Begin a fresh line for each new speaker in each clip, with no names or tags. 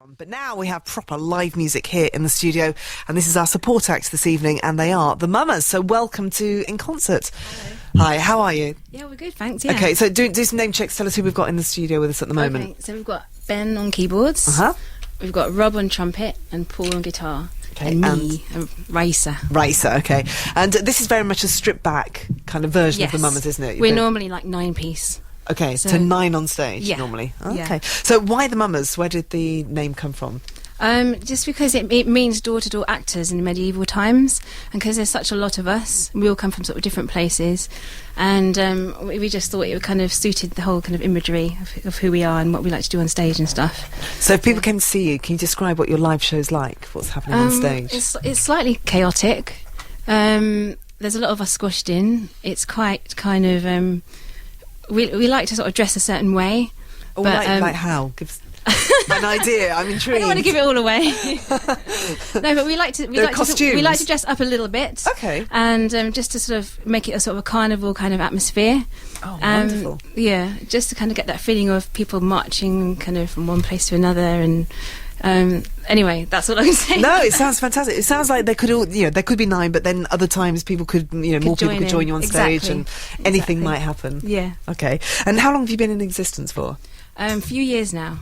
But now we have proper live music here in the studio, and this is our support act this evening, and they are the Mamas. So welcome to In Concert.
Hello.
Hi, how are you?
Yeah, we're good, thanks. Yeah.
Okay, so do some name checks. Tell us who we've got in the studio with us at the moment.
Okay, so we've got Ben on keyboards. We've got Rob on trumpet and Paul on guitar.
Okay,
and me, Raisa.
Raisa, okay. And this is very much a stripped back kind of version of the Mamas, isn't it?
We're normally like 9-piece.
Okay, so 9 on stage normally. Okay.
Yeah.
So why the Mamas? Where did the name come from?
Just because it means door-to-door actors in medieval times, and because there's such a lot of us, we all come from sort of different places, and we just thought it kind of suited the whole kind of imagery of who we are and what we like to do on stage and stuff.
So if people came to see you, can you describe what your live show's like? What's happening on stage?
It's slightly chaotic. There's a lot of us squashed in. It's quite kind of... We like to sort of dress a certain way.
Oh,
but,
like how? Give us an idea. I'm intrigued.
I don't want to give it all away. No, but we like to dress up a little bit.
Okay.
And just to sort of make it a sort of a carnival kind of atmosphere.
Oh, wonderful.
Yeah, just to kind of get that feeling of people marching kind of from one place to another. And anyway, that's all I can say.
No, it sounds fantastic. It sounds like they could all, there could be 9, but then other times people could, more people could join you on stage, and anything might happen.
Yeah.
Okay. And how long have you been in existence for?
A few years now.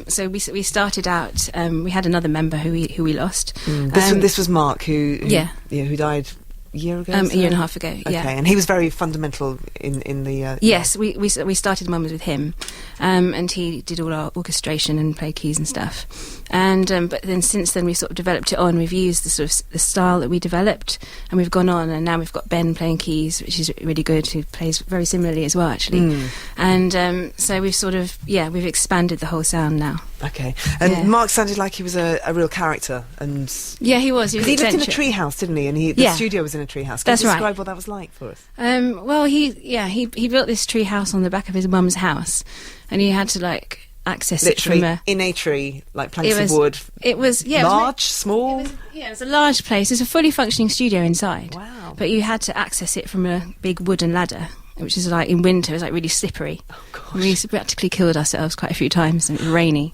So we started out. We had another member who we lost.
This was Mark, who died a year ago.
A year and a half ago.
Okay,
yeah.
and he was very fundamental in the.
Yes, we started Mamas with him, and he did all our orchestration and played keys and stuff. And but then since then we sort of developed it on. We've used the sort of the style that we developed, and we've gone on, and now we've got Ben playing keys, which is really good. Who plays very similarly as well, actually. And so we've sort of we've expanded the whole sound now.
Okay, and Mark sounded like he was a real character, and
he was. He
lived in a tree house, didn't he? And the studio was in a tree house. Can you describe what that was like for us?
Well, he built this tree house on the back of his mum's house, and he had to access
literally
it from
in a tree, like planks of wood.
It was
large, small.
It was a large place. It's a fully functioning studio inside.
Wow!
But you had to access it from a big wooden ladder, which is in winter, it's really slippery.
Oh gosh!
We practically killed ourselves quite a few times, and it was rainy.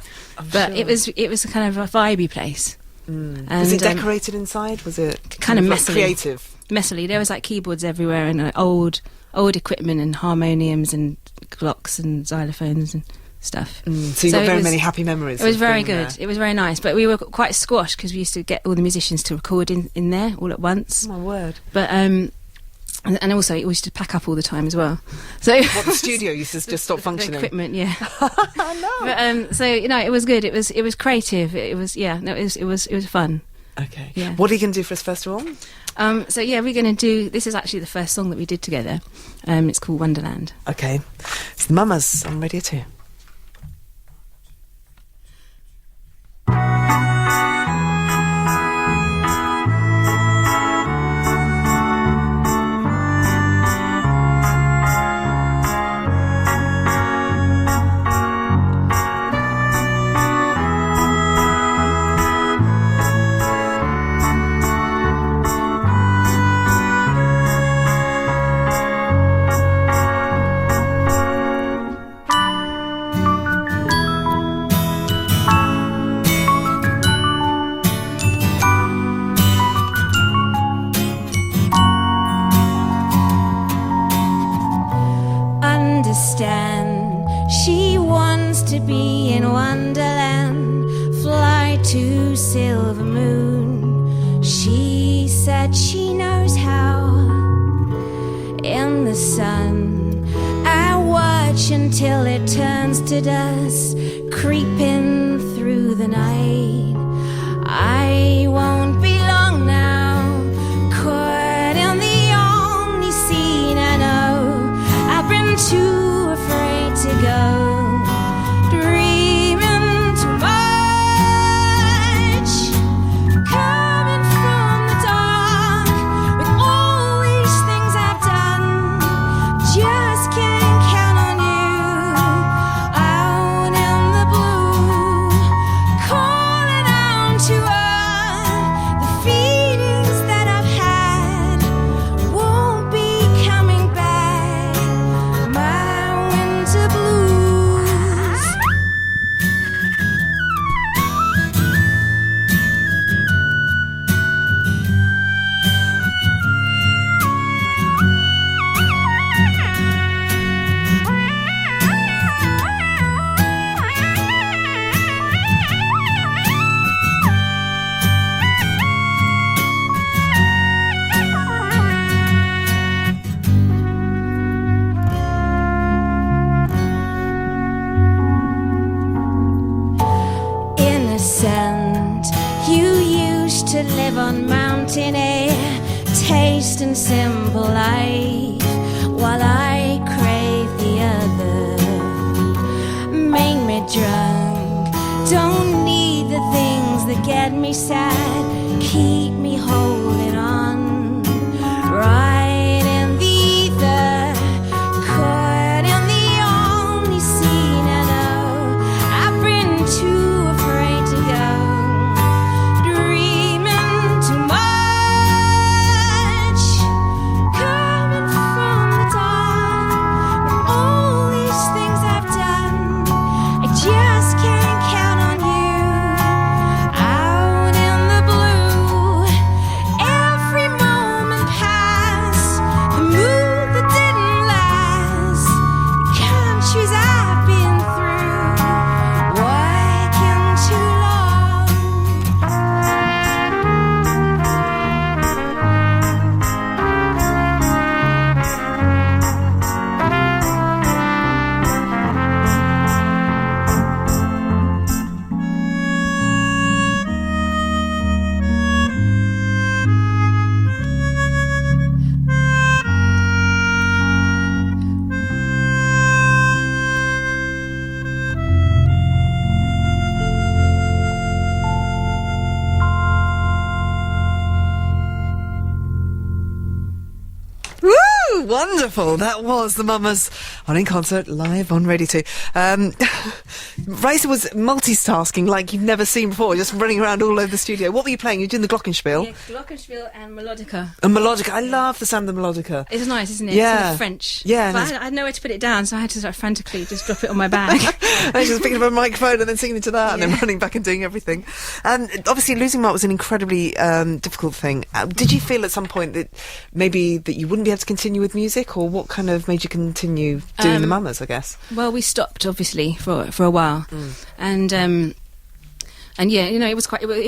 But
sure.
it was a kind of a vibey place.
And was it decorated inside? Was it
kind of messily?
Creative.
Messily. There was keyboards everywhere, and old equipment, and harmoniums, and glocks, and xylophones, and stuff.
So you got very many happy memories.
It was very good. It was very nice, but we were quite squashed because we used to get all the musicians to record in there all at once.
Oh my word!
But and also we used to pack up all the time as well. So
the studio used to just stop functioning.
The equipment, yeah.
No.
But so it was good. It was creative. It was fun.
Okay.
Yeah.
What are you going to do for us first of all?
So we're going to do. This is actually the first song that we did together. It's called Wonderland.
Okay. It's the Mamas on Radio 2.
She wants to be in Wonderland, fly to Silver Moon. She said she knows how. In the sun, I watch until it turns to dust, creeping through the night. I won't be long now, caught in the only scene I know. I've been too afraid to go, dreaming too much, coming from the dark with all these things I've done. Just can't count on you out in the blue, caught live on mountain air, taste and simple life, while I crave the other. Make me drunk, don't need the things that get me sad, keep me holding on, right in the ether, caught in the only scene I know. I've been too afraid to go, dreaming too much, coming from the dark, with all these things I've done, I just can't count on you, out in the blue, every moment passed, the mood that didn't last, the countries I've been through, working too long.
Woo! Wonderful. That was the Mamas on In Concert, live on Radio 2. Raisa was multitasking like you've never seen before, just running around all over the studio. What were you playing? You're doing the Glockenspiel?
Yeah, Glockenspiel and Melodica.
And Melodica. I love the sound of the Melodica.
It's nice, isn't it?
Yeah.
It's sort of French.
Yeah,
But
and
I had nowhere to put it down, so I had to sort of frantically just drop it on my bag.
I was just picking up a microphone and then singing into that and then
Yeah.
running back and doing everything. And obviously losing Mark was an incredibly difficult thing. Did you feel at some point that maybe that you wouldn't be able to continue with music, or what kind of made you continue doing the Mamas, I guess?
Well, we stopped obviously for a while, and yeah, you know, it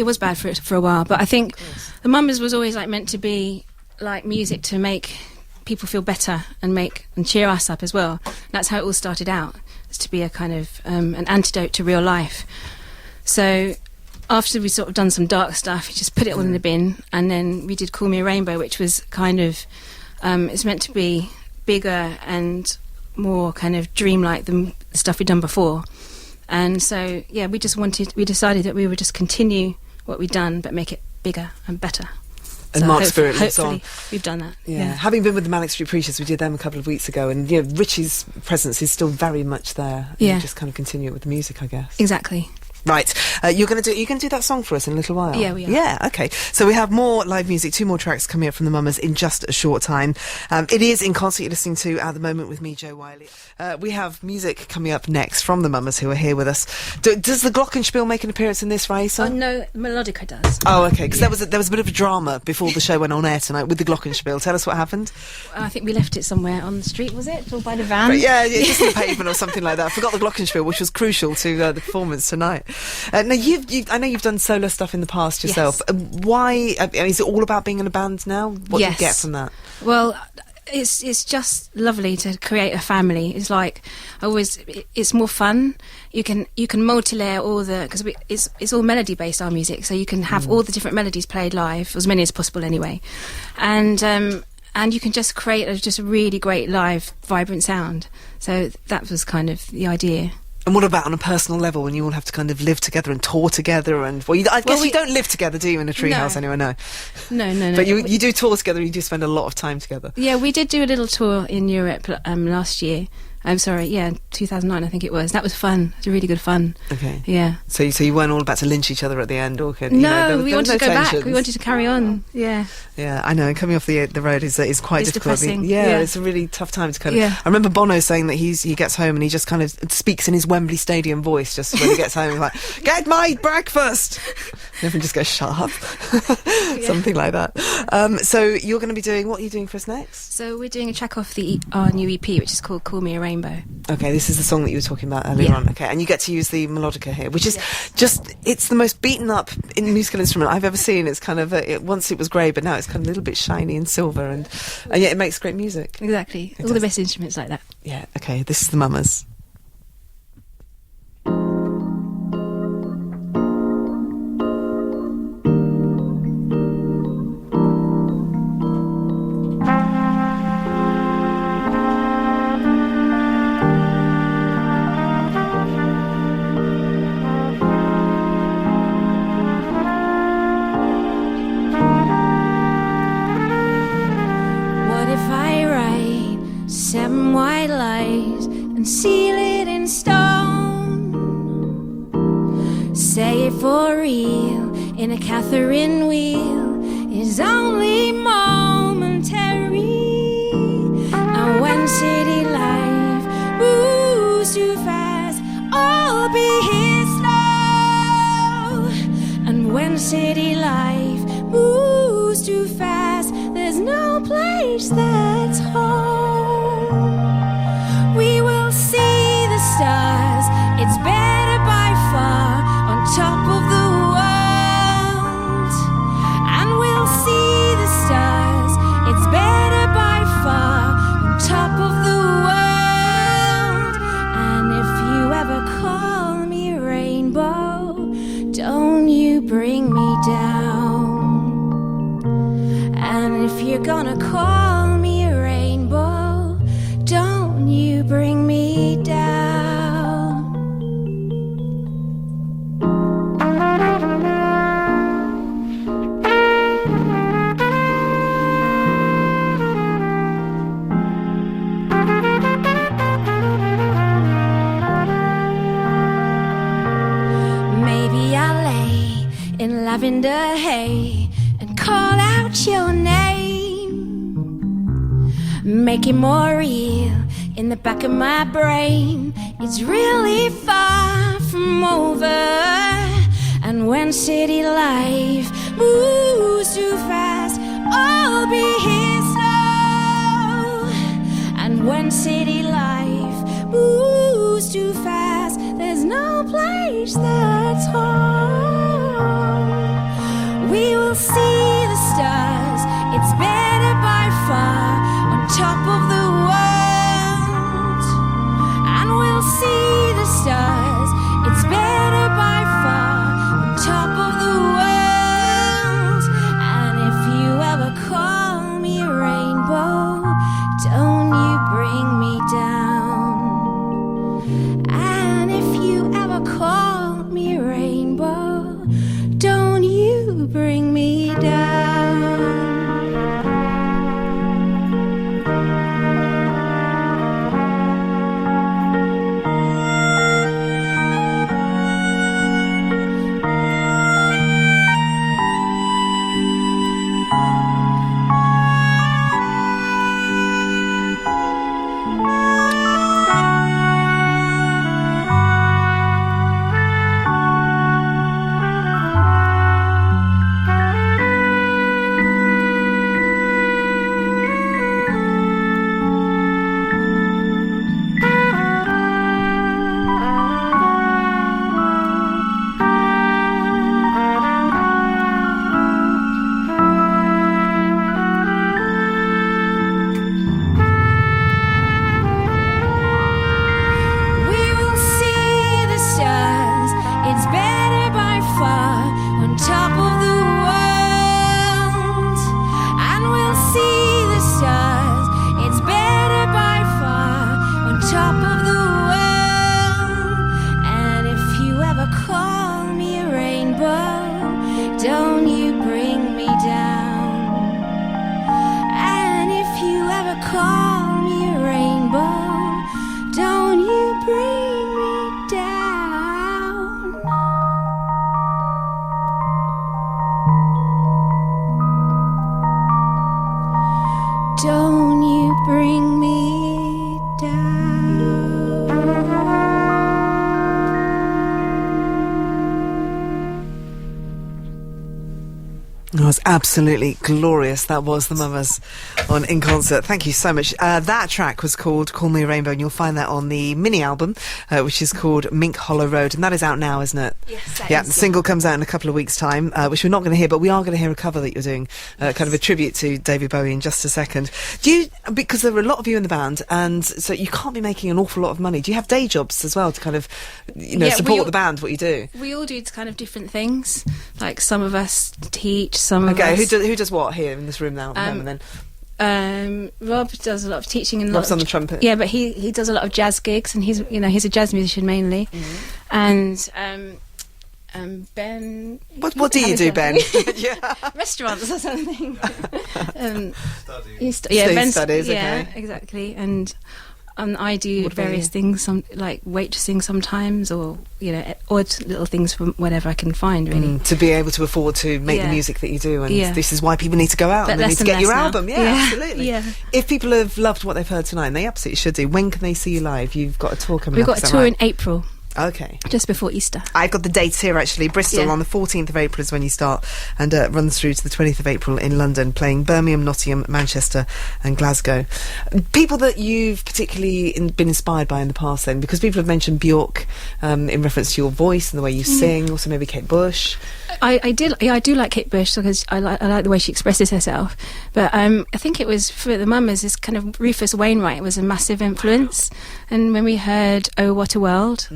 was bad for a while. But I think the Mamas was always like meant to be like music to make people feel better and cheer us up as well. And that's how it all started out, is to be a kind of an antidote to real life. So after we sort of done some dark stuff, we just put it all in the bin, and then we did Call Me a Rainbow, which was kind of it's meant to be bigger and more kind of dreamlike than the stuff we'd done before. And so, yeah, we decided that we would just continue what we'd done, but make it bigger and better.
And
So
Mark's spirit lives on.
hopefully we've done that.
Yeah. Having been with the Manic Street Preachers, we did them a couple of weeks ago, and Richie's presence is still very much there. And
Yeah.
you just kind of continue it with the music, I guess.
Exactly.
Right, you're going to do that song for us in a little while.
Yeah, we are.
Yeah, okay. So we have more live music, 2 more tracks coming up from the Mamas in just a short time. It is In Concert you're listening to at the moment with me, Jo Whiley. We have music coming up next from the Mamas who are here with us. Does the Glockenspiel make an appearance in this, Raisa?
Oh no, Melodica does.
Oh, okay. Because there was a bit of a drama before the show went on air tonight with the Glockenspiel. Tell us what happened.
I think we left it somewhere on the street, was it? Or by the van?
But yeah, just on the pavement or something like that. I forgot the Glockenspiel, which was crucial to the performance tonight. Now, I know you've done solo stuff in the past yourself.
Yes.
Why? Is it all about being in a band now? What do you
Yes.
get from that?
Well, it's just lovely to create a family. It's like it's more fun. You can multi-layer all the, because it's all melody based, our music, so you can have all the different melodies played live, as many as possible anyway, and you can just create just a really great live vibrant sound. So that was kind of the idea.
And what about on a personal level, when you all have to kind of live together and tour together? And I guess you don't live together, do you, in a treehouse anyway? No.
No.
But you do tour together. You do spend a lot of time together.
Yeah, we did do a little tour in Europe last year. I'm sorry, 2009 I think it was. That was fun. It was really good fun.
Okay.
Yeah.
So you weren't all about to lynch each other at the end, or
We wanted to go back. We wanted to carry on. Yeah.
Yeah, I know. And coming off the road is quite
It's
difficult.
depressing.
Yeah,
Yeah.
it's a really tough time to kind of.
Yeah.
I remember Bono saying that he gets home and he just kind of speaks in his Wembley Stadium voice. Just when he gets home, he's like, "Get my breakfast." And everyone just goes, "Shut up," something like that. So you're going to be doing, what are you doing for us next?
So we're doing a track off our new EP, which is called Call Me a Rainbow.
Okay, this is the song that you were talking about earlier
Yeah.
on. Okay, and you get to use the melodica here, which is it's the most beaten up musical instrument I've ever seen. It's kind of once it was grey, but now it's kind of a little bit shiny and silver, and yet it makes great music.
Exactly.
It
All the
does.
best instruments like that.
Yeah, okay, this is the Mamas.
and seal it in stone. Say it for real in a Catherine wheel is only momentary. And when city life moves too fast, I'll be here slow. And when city life moves too fast, there's no place that's home. We will see the stars, it's better by far, on top of the world. And we'll see the stars, it's better by far, on top of the world. And if you ever call me rainbow, don't you bring me down. And if you're gonna call me a rainbow, don't you bring me down. Maybe I'll lay in lavender hay and call out your name, make it more real in the back of my brain. It's really far from over. And when city life moves too fast, I'll be here slow. And when city life moves too fast, there's no place that's home. We will see the stars, it's better by far, on top of the world. And we'll see the stars, it's better by far, on top of the world. And if you ever call me a rainbow, don't you bring me down. And if you ever call me a rainbow, don't you bring me down. We will see the stars, it's better by far, on top of the world. And we'll see the stars, it's better by far, on top of the world. And if you ever call me a rainbow, don't you bring me down. And if you ever call me a rainbow, don't you bring me down. Don't you bring me down.
It was absolutely glorious. That was the Mamas on In Concert. Thank you so much. That track was called Call Me a Rainbow, and you'll find that on the mini album, which is called Mink Hollow Road, and that is out now, isn't it?
Yes, that
yeah,
is,
the single comes out in a couple of weeks' time, which we're not going to hear, but we are going to hear a cover that you're doing, kind of a tribute to David Bowie in just a second. Do you, because there are a lot of you in the band, and so you can't be making an awful lot of money. Do you have day jobs as well to kind of, support the band, what you do?
We all do kind of different things. Like some of us teach, some of
Okay,
us...
who does what here in this room now? And then
Rob does a lot of teaching and
Rob's on the trumpet.
Yeah, but he does a lot of jazz gigs, and he's a jazz musician mainly. And Ben.
What do you do, Ben?
Yeah, restaurants or something.
Study.
Ben
studies.
Yeah,
Okay.
exactly. And I do
What about
various
you?
things, like waitressing sometimes, or odd little things from whatever I can find. Really,
To be able to afford to make the
Yeah.
music that you do, and
Yeah.
this is why people need to go out
But
and they need
less
to
and
get your
less now.
album. Yeah,
Yeah.
absolutely.
Yeah.
If people have loved what they've heard tonight, and they absolutely should do, when can they see you live? You've got a tour coming
we've
up.
got
is
a
that
tour
right?
in April,
Okay.
just before Easter.
I've got the dates here actually. Bristol
Yeah.
on the 14th of April is when you start, and runs through to the 20th of April in London, playing Birmingham, Nottingham, Manchester and Glasgow. People that you've particularly been inspired by in the past then, because people have mentioned Bjork in reference to your voice and the way you sing, also maybe Kate Bush.
I do like Kate Bush because I like the way she expresses herself. But I think it was for the Mamas, this kind of Rufus Wainwright was a massive influence. And when we heard "Oh What a World,"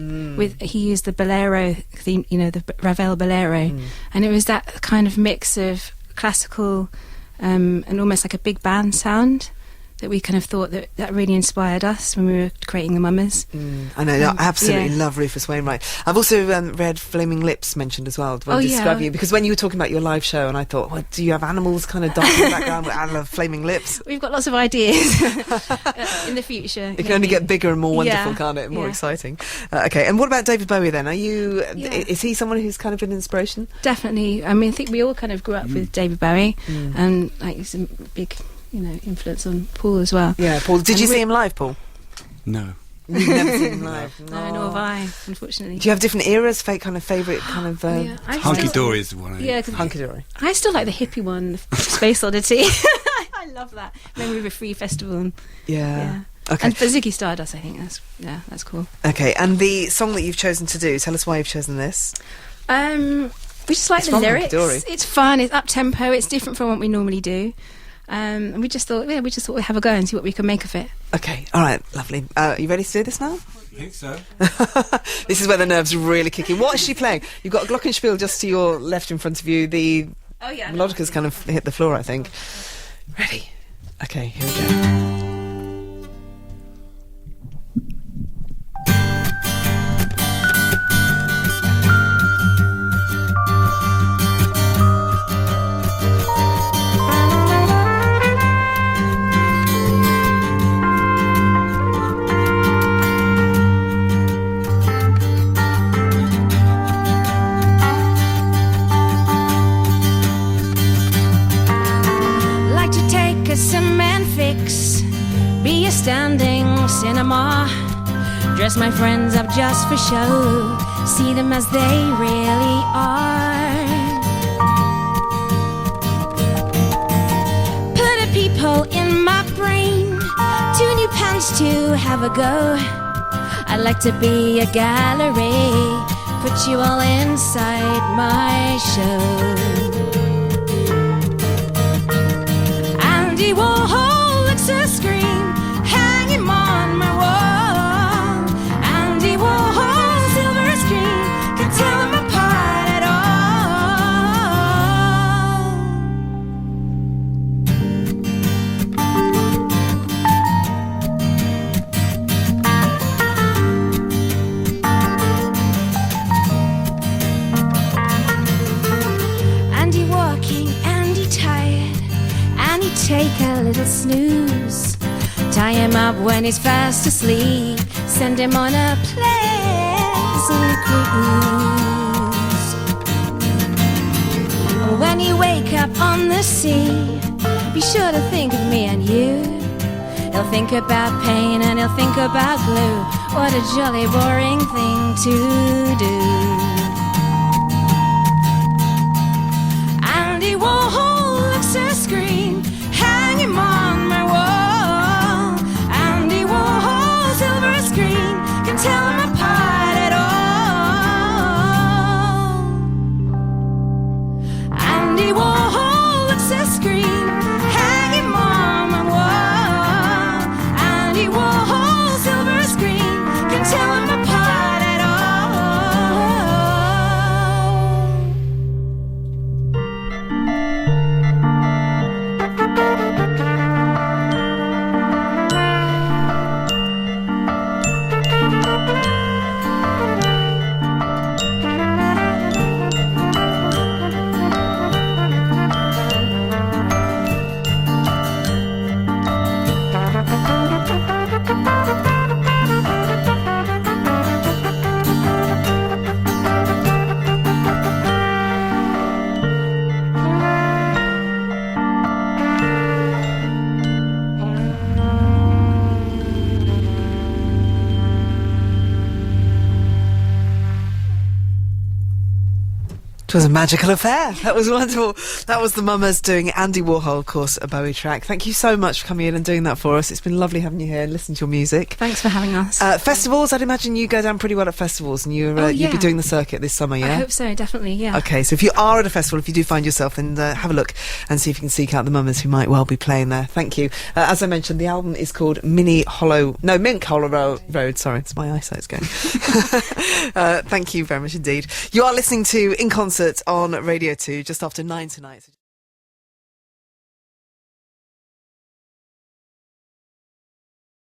he used the bolero theme, the Ravel bolero, and it was that kind of mix of classical and almost like a big band sound that we kind of thought that really inspired us when we were creating the Mamas.
I know, I absolutely
yeah.
love Rufus Wainwright. I've also read Flaming Lips mentioned as well to
Oh,
describe
yeah.
you, because when you were talking about your live show, and I thought, well, do you have animals kind of dancing in the background? I love Flaming Lips.
We've got lots of ideas in the future.
It can only get bigger and more wonderful,
Yeah,
can't it? More
yeah.
exciting. Okay, and what about David Bowie then? Are you?
Yeah.
Is he someone who's kind of been inspiration?
Definitely. I mean, I think we all kind of grew up with David Bowie, and like he's a big, influence on Paul as well.
Yeah, Paul. Did
And
you
we-
see him live, Paul?
No.
You've never seen him live.
No, nor have I, unfortunately.
Do you have different eras? Kind of favourite kind of
Yeah, I
Hunky
still-
Dory is the one.
Yeah, 'cause
hunky dory?
I still like the hippie one, Space Oddity. I love that. Maybe with a free festival. And,
Yeah. Okay.
And for Ziggy Stardust, I think that's cool.
Okay, and the song that you've chosen to do, tell us why you've chosen this.
We just like
It's
the
from
lyrics.
Hunky-Dory.
It's fun. It's up tempo. It's different from what we normally do. And we just thought we'd have a go and see what we can make of it.
Okay, all right, lovely. Are you ready to do this now?
I think so.
This is where the nerves really kick in. What is she playing? You've got a glockenspiel just to your left in front of you. The melodica's kind of hit the floor, I think. Ready? Okay, here we go.
Like to take a cement fix, be a standing cinema, dress my friends up just for show, see them as they really are. Put a peephole in my brain, 2 new pants to have a go. I'd like to be a gallery, put you all inside my show. Andy Warhol looks a scream, hang him on my wall. Andy Warhol, silver screen, can tell him apart at all. Andy walking, Andy tired, and he'd take a little snooze. Tie him up when he's fast asleep, send him on a pleasant cruise. When you wake up on the sea, be sure to think of me and you. He'll think about pain and he'll think about glue. What a jolly boring thing to do. Andy Warhol looks a scream, hang him on my wall. Andy Warhol, silver screen, can tell him apart at all. Andy Warhol looks a scream, hang him on my wall. Andy Warhol, silver screen, can tell him apart at all.
It was a magical affair. That was wonderful. That was the Mummers doing Andy Warhol, of course, a Bowie track. Thank you so much for coming in and doing that for us. It's been lovely having you here and listening to your music.
Thanks for having us.
Festivals, I'd imagine you go down pretty well at festivals, and you'd be doing the circuit this summer, yeah?
I hope so, definitely, yeah.
Okay, so if you are at a festival, if you do find yourself, then have a look and see if you can seek out the Mummers who might well be playing there. Thank you. As I mentioned, the album is called Mink Hollow Road. Sorry, it's my eyesight's going. Thank you very much indeed. You are listening to In Concert on Radio 2 just after 9 tonight.